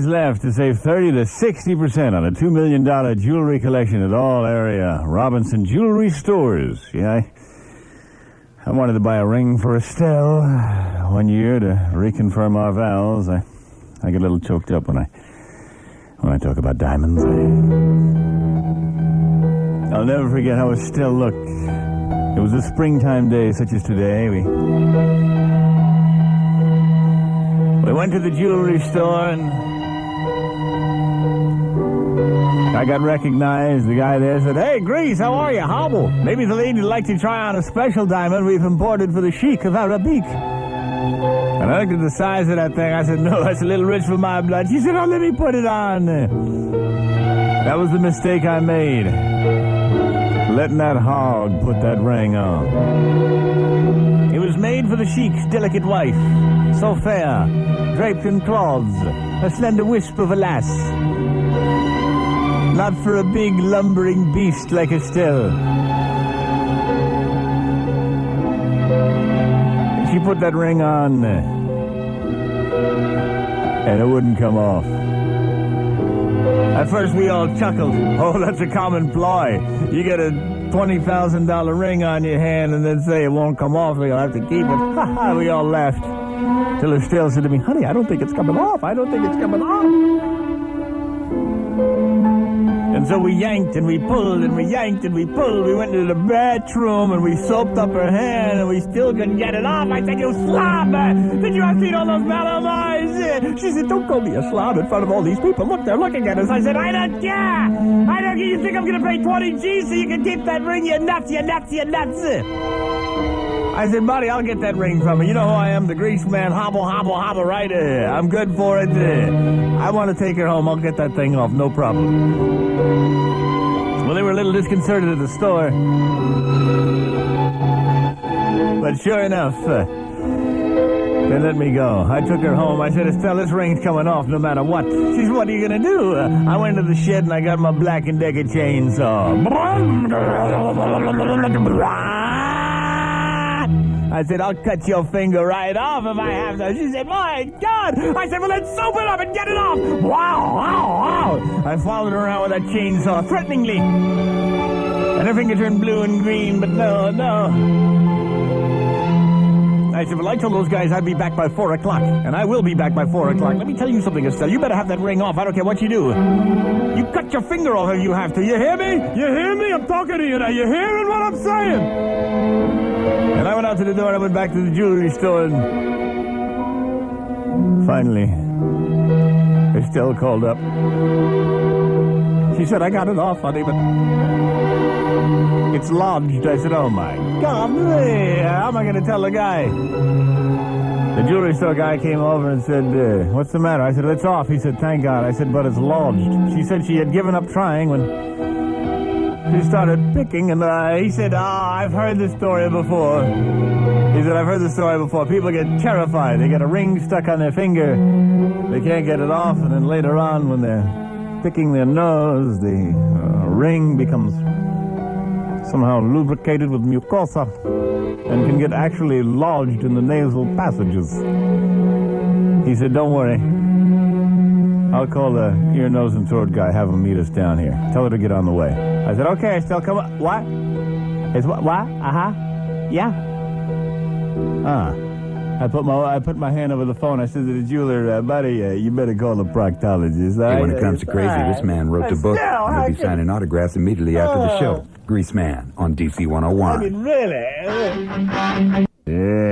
Left to save 30 to 60% on a $2 million jewelry collection at all area Robinson Jewelry Stores. Yeah, I wanted to buy a ring for Estelle 1 year to reconfirm our vows. I get a little choked up when I talk about diamonds. I'll never forget how Estelle looked. It was a springtime day such as today. We went to the jewelry store and I got recognized. The guy there said, "Hey, Grease, how are you? Hobble. Maybe the lady would like to try on a special diamond we've imported for the Sheik of Arabic." And I looked at the size of that thing. I said, "No, that's a little rich for my blood." She said, "Oh, let me put it on." That was the mistake I made. Letting that hog put that ring on. It was made for the Sheik's delicate wife, so fair, draped in cloths, a slender wisp of a lass. Not for a big, lumbering beast like Estelle. She put that ring on, and it wouldn't come off. At first, we all chuckled. Oh, that's a common ploy. You get a $20,000 ring on your hand and then say it won't come off, so you'll have to keep it. Ha ha, we all laughed. Till Estelle said to me, "Honey, I don't think it's coming off. I don't think it's coming off." And so we yanked and we pulled and we yanked and we pulled. We went into the bathroom and we soaped up her hand and we still couldn't get it off. I said, "You slob! Did you have seen all those madam eyes?" She said, "Don't call me a slob in front of all these people. Look, they're looking at us." I said, "I don't care. I don't care. You think I'm going to pay 20 G's so you can keep that ring? You nuts, you nuts, you nuts." I said, "Buddy, I'll get that ring from you. You know who I am, the Greasman. Hobble, hobble, hobble, right? I'm good for it. I want to take her home. I'll get that thing off, no problem." Well, they were a little disconcerted at the store. But sure enough, they let me go. I took her home. I said, "Estelle, this ring's coming off no matter what." She said, "What are you going to do?" I went to the shed and I got my Black & Decker chainsaw. I said, "I'll cut your finger right off if I have to." She said, "My God!" I said, "Well, let's soap it up and get it off." Wow, wow, wow. I followed her around with that chainsaw threateningly. And her finger turned blue and green, but no. I said, "Well, I told those guys I'd be back by 4 o'clock, and I will be back by 4 o'clock. Let me tell you something, Estelle. You better have that ring off. I don't care what you do. You cut your finger off if you have to. You hear me? You hear me? I'm talking to you now. You hearing what I'm saying?" And I went out to the door and I went back to the jewelry store and finally, Estelle called up. She said, "I got it off, honey, but it's lodged." I said, "Oh my God, how am I going to tell the guy?" The jewelry store guy came over and said, "What's the matter?" I said, "It's off." He said, "Thank God." I said, "But it's lodged." She said she had given up trying when she started picking, and he said, "I've heard this story before." He said, "I've heard this story before. People get terrified. They get a ring stuck on their finger. They can't get it off, and then later on when they're picking their nose, the ring becomes somehow lubricated with mucosa and can get actually lodged in the nasal passages." He said, "Don't worry. I'll call the ear, nose, and throat guy, have him meet us down here. Tell her to get on the way." I said, "Okay, Estelle, come on." "What? It's what? Uh-huh. Yeah." I put my hand over the phone. I said to the jeweler, "Buddy, you better call the proctologist." Hey, when it comes to crazy, this man wrote the book. He'll be signing autographs immediately after the show. Greaseman on DC 101. I mean, really? Yeah.